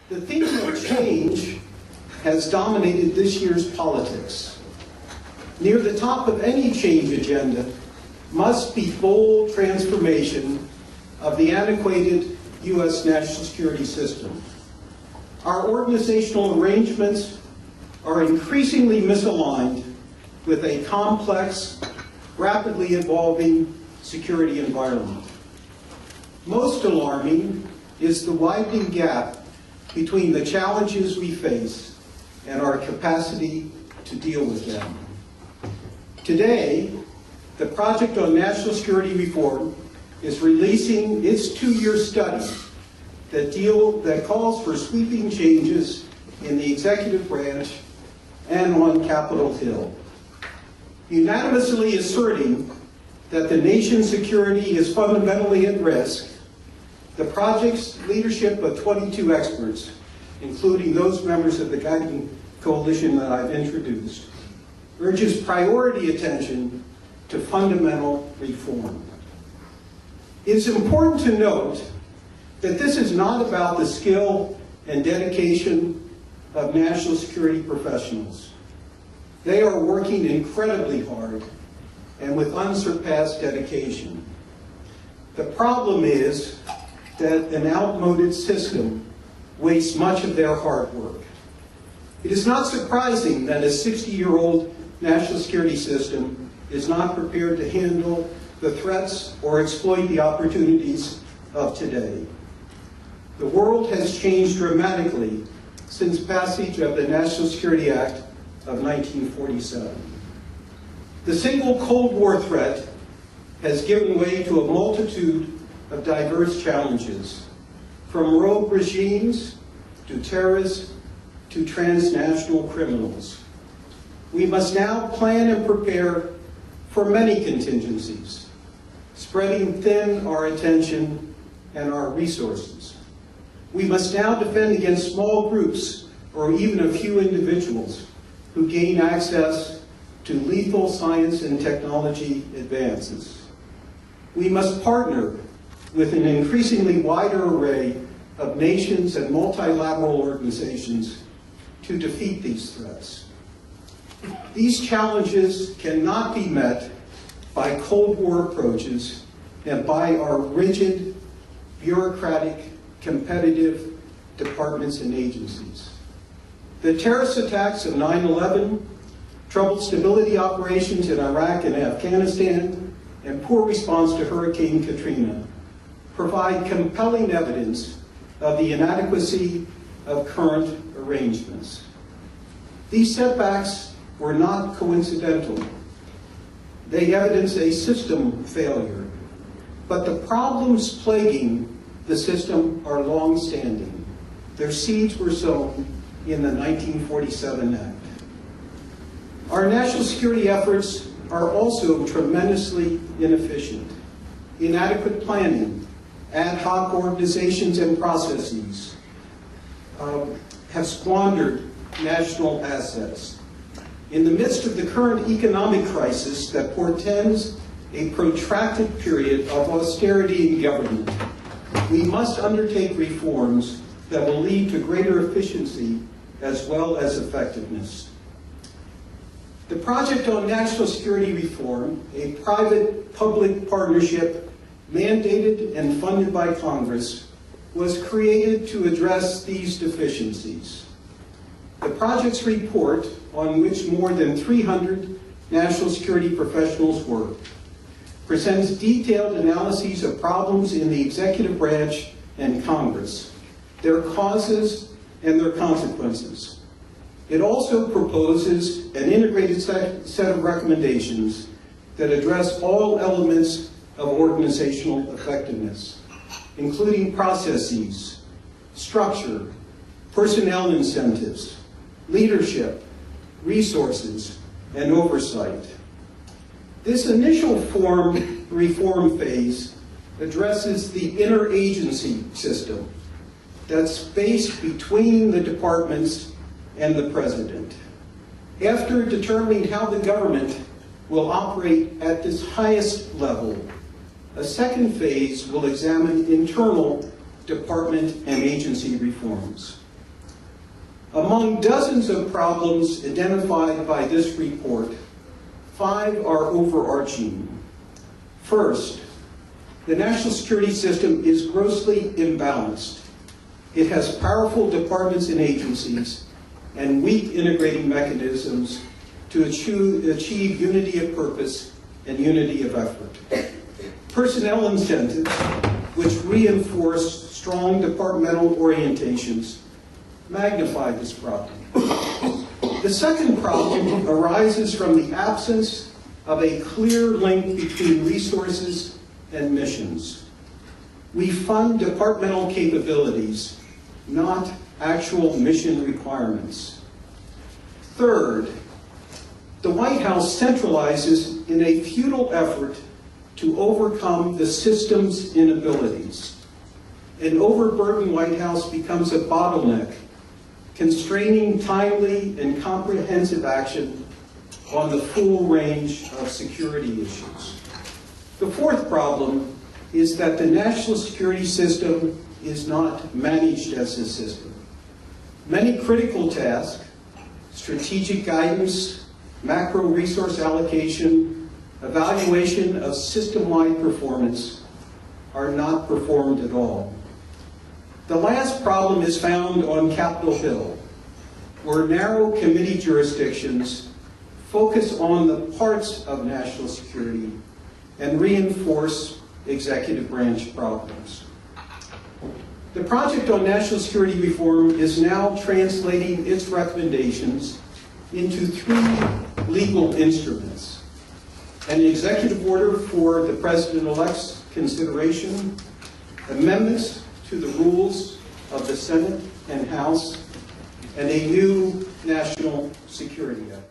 The theme of change has dominated this year's politics. Near the top of any change agenda must be bold transformation of the antiquated U.S. national security system. Our organizational arrangements are increasingly misaligned with a complex, rapidly evolving security environment. Most alarming is the widening gap between the challenges we face and our capacity to deal with them. Today, the Project on National Security Reform is releasing its two-year study that calls for sweeping changes in the executive branch and on Capitol Hill. Unanimously asserting that the nation's security is fundamentally at risk, the project's leadership of 22 experts, including those members of the guiding coalition that I've introduced, urges priority attention to fundamental reform. It's important to note that this is not about the skill and dedication of national security professionals. They are working incredibly hard and with unsurpassed dedication. The problem is that an outmoded system wastes much of their hard work. It is not surprising that a 60-year-old national security system is not prepared to handle the threats or exploit the opportunities of today. The world has changed dramatically since passage of the National Security Act of 1947. The single Cold War threat has given way to a multitude of diverse challenges, from rogue regimes to terrorists to transnational criminals. We must now plan and prepare for many contingencies, spreading thin our attention and our resources. We must now defend against small groups or even a few individuals who gain access to lethal science and technology advances. We must partner with an increasingly wider array of nations and multilateral organizations to defeat these threats. These challenges cannot be met by Cold War approaches and by our rigid, bureaucratic, competitive departments and agencies. The terrorist attacks of 9/11, troubled stability operations in Iraq and Afghanistan, and poor response to Hurricane Katrina provide compelling evidence of the inadequacy of current arrangements. These setbacks were not coincidental. They evidence a system failure, but the problems plaguing the system are long-standing. Their seeds were sown in the 1947 Act. Our national security efforts are also tremendously inefficient. Inadequate planning, ad hoc organizations and processes have squandered national assets. In the midst of the current economic crisis that portends a protracted period of austerity in government, we must undertake reforms that will lead to greater efficiency as well as effectiveness. The Project on National Security Reform, a private-public partnership mandated and funded by Congress, was created to address these deficiencies. The project's report, on which more than 300 national security professionals worked, presents detailed analyses of problems in the executive branch and Congress, their causes and their consequences. It also proposes an integrated set of recommendations that address all elements of organizational effectiveness, including processes, structure, personnel incentives, leadership, resources, and oversight. This initial reform phase addresses the interagency system, that space between the departments and the president. After determining how the government will operate at this highest level, a second phase will examine internal department and agency reforms. Among dozens of problems identified by this report, 5 are overarching. First, the national security system is grossly imbalanced. It has powerful departments and agencies and weak integrating mechanisms to achieve unity of purpose and unity of effort. Personnel incentives, which reinforce strong departmental orientations, magnify this problem. The second problem arises from the absence of a clear link between resources and missions. We fund departmental capabilities, not actual mission requirements. Third, the White House centralizes in a futile effort to overcome the system's inabilities. An overburdened White House becomes a bottleneck, constraining timely and comprehensive action on the full range of security issues. The fourth problem is that the national security system is not managed as a system. Many critical tasks, strategic guidance, macro resource allocation, evaluation of system-wide performance are not performed at all. The last problem is found on Capitol Hill, where narrow committee jurisdictions focus on the parts of national security and reinforce executive branch problems. The Project on National Security Reform is now translating its recommendations into 3 legal instruments: an executive order for the President-elect's consideration, amendments to the rules of the Senate and House, and a new National Security Act.